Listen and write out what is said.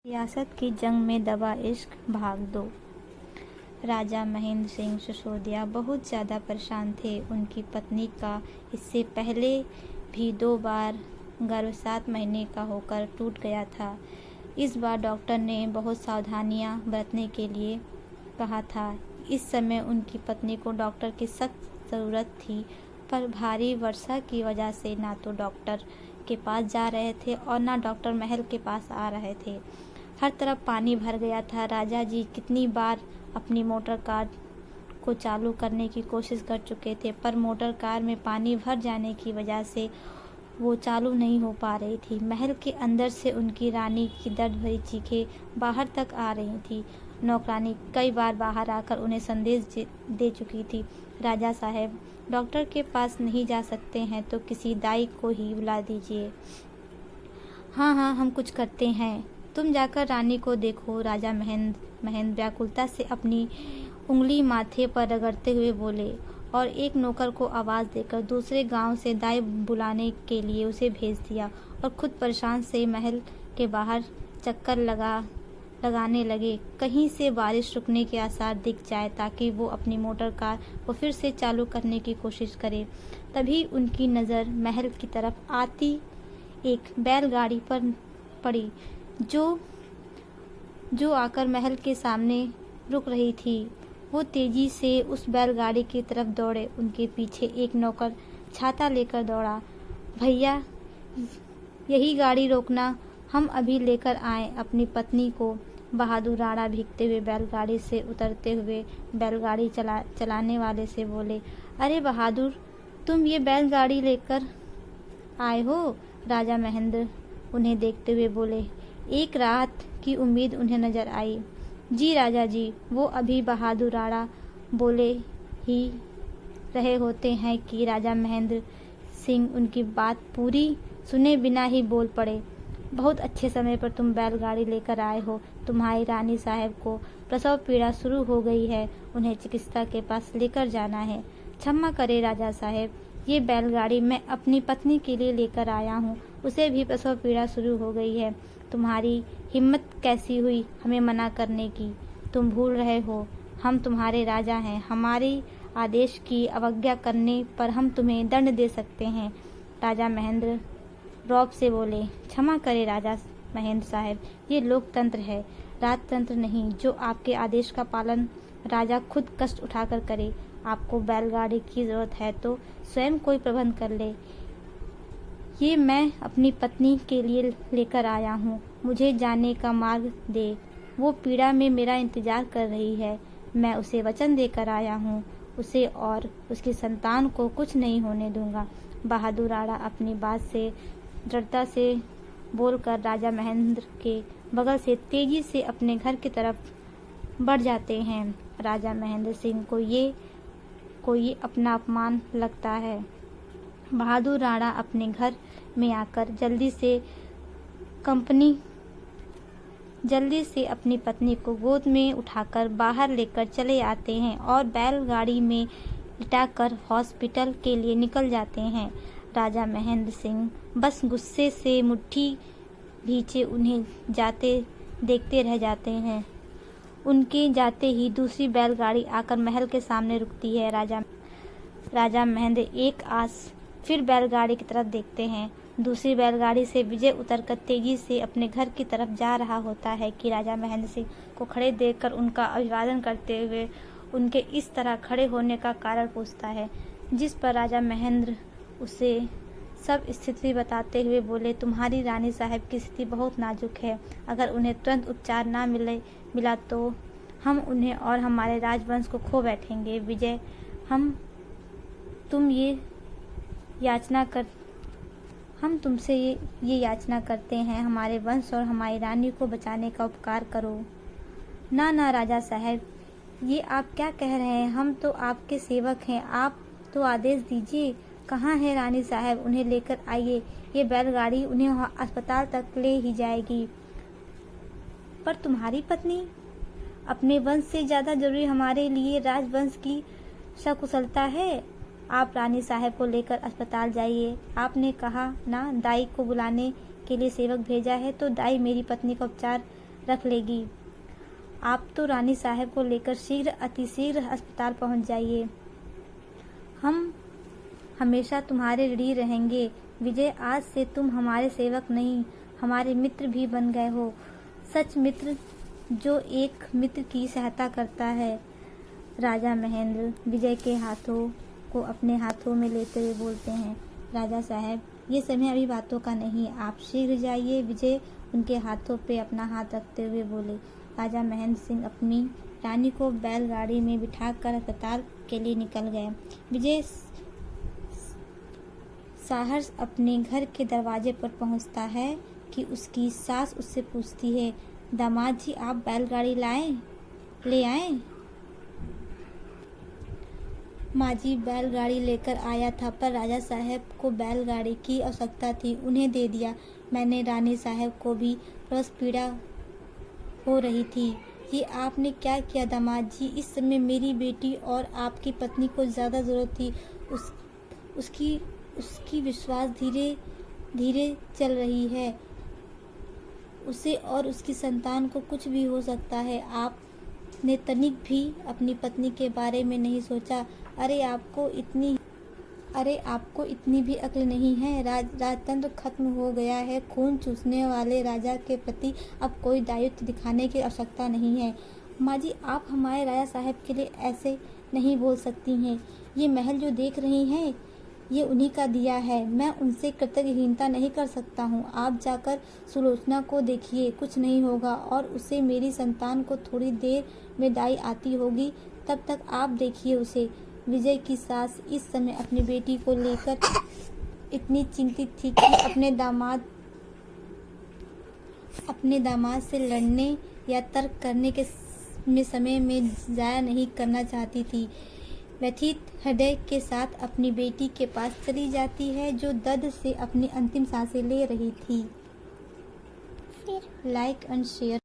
सियासत की जंग में दबा इश्क भाग 2। राजा महेंद्र सिंह सिसोदिया बहुत ज़्यादा परेशान थे। उनकी पत्नी का इससे पहले भी 2 बार गर्भ 7 महीने का होकर टूट गया था। इस बार डॉक्टर ने बहुत सावधानियां बरतने के लिए कहा था। इस समय उनकी पत्नी को डॉक्टर की सख्त ज़रूरत थी, पर भारी वर्षा की वजह से ना तो डॉक्टर के पास जा रहे थे और ना डॉक्टर महल के पास आ रहे थे। हर तरफ पानी भर गया था। राजा जी कितनी बार अपनी मोटर कार को चालू करने की कोशिश कर चुके थे, पर मोटर कार में पानी भर जाने की वजह से वो चालू नहीं हो पा रही थी। महल के अंदर से उनकी रानी की दर्द भरी चीखें बाहर तक आ रही थी। नौकरानी कई बार बाहर आकर उन्हें संदेश दे चुकी थी, राजा साहब डॉक्टर के पास नहीं जा सकते हैं तो किसी दाई को ही बुला दीजिए। हाँ हाँ, हम कुछ करते हैं, तुम जाकर रानी को देखो। राजा महेंद्र व्याकुलता से अपनी उंगली माथे पर रगड़ते हुए बोले और एक नौकर को आवाज़ देकर दूसरे गांव से दाई बुलाने के लिए उसे भेज दिया और खुद परेशान से महल के बाहर चक्कर लगाने लगे। कहीं से बारिश रुकने के आसार दिख जाए ताकि वो अपनी मोटर कार को फिर से चालू करने की कोशिश करे। तभी उनकी नज़र महल की तरफ आती एक बैलगाड़ी पर पड़ी जो आकर महल के सामने रुक रही थी। वो तेजी से उस बैलगाड़ी की तरफ दौड़े। उनके पीछे एक नौकर छाता लेकर दौड़ा। भैया, यही गाड़ी रोकना, हम अभी लेकर आए अपनी पत्नी को। बहादुर राणा भीगते हुए बैलगाड़ी से उतरते हुए बैलगाड़ी चलाने वाले से बोले, अरे बहादुर, तुम ये बैलगाड़ी लेकर आए हो? राजा महेंद्र उन्हें देखते हुए बोले। एक राहत की उम्मीद उन्हें नजर आई। जी राजा जी। वो अभी बहादुर राणा बोले ही रहे होते हैं कि राजा महेंद्र सिंह उनकी बात पूरी सुने बिना ही बोल पड़े। बहुत अच्छे समय पर तुम बैलगाड़ी लेकर आए हो। तुम्हारी रानी साहब को प्रसव पीड़ा शुरू हो गई है, उन्हें चिकित्सा के पास लेकर जाना है। क्षमा करे राजा साहब, ये बैलगाड़ी मैं अपनी पत्नी के लिए लेकर आया हूँ, उसे भी प्रसव पीड़ा शुरू हो गई है। तुम्हारी हिम्मत कैसी हुई हमें मना करने की? तुम भूल रहे हो, हम तुम्हारे राजा हैं। हमारे आदेश की अवज्ञा करने पर हम तुम्हें दंड दे सकते हैं। राजा महेंद्र रौब से बोले। क्षमा करें राजा महेंद्र साहब, ये लोकतंत्र है, राजतंत्र नहीं, जो आपके आदेश का पालन राजा खुद कष्ट उठाकर करे। आपको बैलगाड़ी की जरूरत है तो स्वयं कोई प्रबंध कर ले। ये मैं अपनी पत्नी के लिए लेकर आया हूँ, मुझे जाने का मार्ग दे। वो पीड़ा में मेरा इंतजार कर रही है। मैं उसे वचन देकर आया हूँ, उसे और उसकी संतान को कुछ नहीं होने दूंगा। बहादुर राणा अपनी बात से दृढ़ता से बोलकर राजा महेंद्र के बगल से तेजी से अपने घर की तरफ बढ़ जाते हैं। राजा महेंद्र सिंह को ये अपना अपमान लगता है। बहादुर राणा अपने घर में आकर जल्दी से अपनी पत्नी को गोद में उठाकर बाहर लेकर चले आते हैं और बैलगाड़ी में लिटाकर हॉस्पिटल के लिए निकल जाते हैं। राजा महेंद्र सिंह बस गुस्से से मुट्ठी भींचे उन्हें जाते देखते रह जाते हैं। उनके जाते ही दूसरी बैलगाड़ी आकर महल के सामने रुकती है। राजा महेंद्र एक आस फिर बैलगाड़ी की तरफ देखते हैं। दूसरी बैलगाड़ी से विजय उतरकर तेजी से अपने घर की तरफ जा रहा होता है कि राजा महेंद्र सिंह को खड़े देखकर उनका अभिवादन करते हुए उनके इस तरह खड़े होने का कारण पूछता है, जिस पर राजा महेंद्र उसे सब स्थिति बताते हुए बोले, तुम्हारी रानी साहब की स्थिति बहुत नाजुक है। अगर उन्हें तुरंत उपचार ना मिला तो हम उन्हें और हमारे राजवंश को खो बैठेंगे। विजय, हम तुमसे ये याचना करते हैं, हमारे वंश और हमारी रानी को बचाने का उपकार करो। ना राजा साहब, ये आप क्या कह रहे हैं? हम तो आपके सेवक हैं, आप तो आदेश दीजिए। कहाँ है रानी साहब? उन्हें लेकर आइए, ये बैलगाड़ी उन्हें अस्पताल तक ले ही जाएगी। पर तुम्हारी पत्नी? अपने वंश से ज़्यादा जरूरी हमारे लिए राजवंश की सकुशलता है। आप रानी साहब को लेकर अस्पताल जाइए। आपने कहा ना दाई को बुलाने के लिए सेवक भेजा है, तो दाई मेरी पत्नी का उपचार रख लेगी। आप तो रानी साहब को लेकर शीघ्र अतिशीघ्र अस्पताल पहुंच जाइए। हम हमेशा तुम्हारे ऋणी रहेंगे। विजय, आज से तुम हमारे सेवक नहीं, हमारे मित्र भी बन गए हो। सच मित्र जो एक मित्र की सहायता करता है। राजा महेंद्र विजय के हाथों को अपने हाथों में लेते हुए बोलते हैं, राजा साहब, ये समय अभी बातों का नहीं, आप शीघ्र जाइए। विजय उनके हाथों पे अपना हाथ रखते हुए बोले। राजा महेंद्र सिंह अपनी रानी को बैलगाड़ी में बिठाकर अस्पताल के लिए निकल गए। विजय सहर्ष अपने घर के दरवाजे पर पहुंचता है कि उसकी सास उससे पूछती है, दामाद जी, आप बैलगाड़ी ले आए? माँ जी, बैलगाड़ी लेकर आया था, पर राजा साहब को बैलगाड़ी की आवश्यकता थी, उन्हें दे दिया मैंने। रानी साहब को भी प्रसव पीड़ा हो रही थी। ये आपने क्या किया दामाद जी? इस समय मेरी बेटी और आपकी पत्नी को ज़्यादा ज़रूरत थी। उसकी विश्वास धीरे धीरे चल रही है। उसे और उसकी संतान को कुछ भी हो सकता है। आपने तनिक भी अपनी पत्नी के बारे में नहीं सोचा। अरे आपको इतनी भी अक्ल नहीं है। राजतंत्र खत्म हो गया है। खून चूसने वाले राजा के प्रति अब कोई दायित्व दिखाने की आवश्यकता नहीं है। माँ जी, आप हमारे राजा साहब के लिए ऐसे नहीं बोल सकती हैं। ये महल जो देख रही हैं, ये उन्हीं का दिया है। मैं उनसे कृतज्ञहीनता नहीं कर सकता हूँ। आप जाकर सुलोचना को देखिए, कुछ नहीं होगा, और उसे मेरी संतान को थोड़ी देर में दाई आती होगी, तब तक आप देखिए उसे। विजय की सास इस समय अपनी बेटी को लेकर इतनी चिंतित थी कि अपने दामाद से लड़ने या तर्क करने के समय में ज़ाया नहीं करना चाहती थी। व्यथित हृदय के साथ अपनी बेटी के पास चली जाती है, जो दर्द से अपनी अंतिम सांसें ले रही थी। Like and share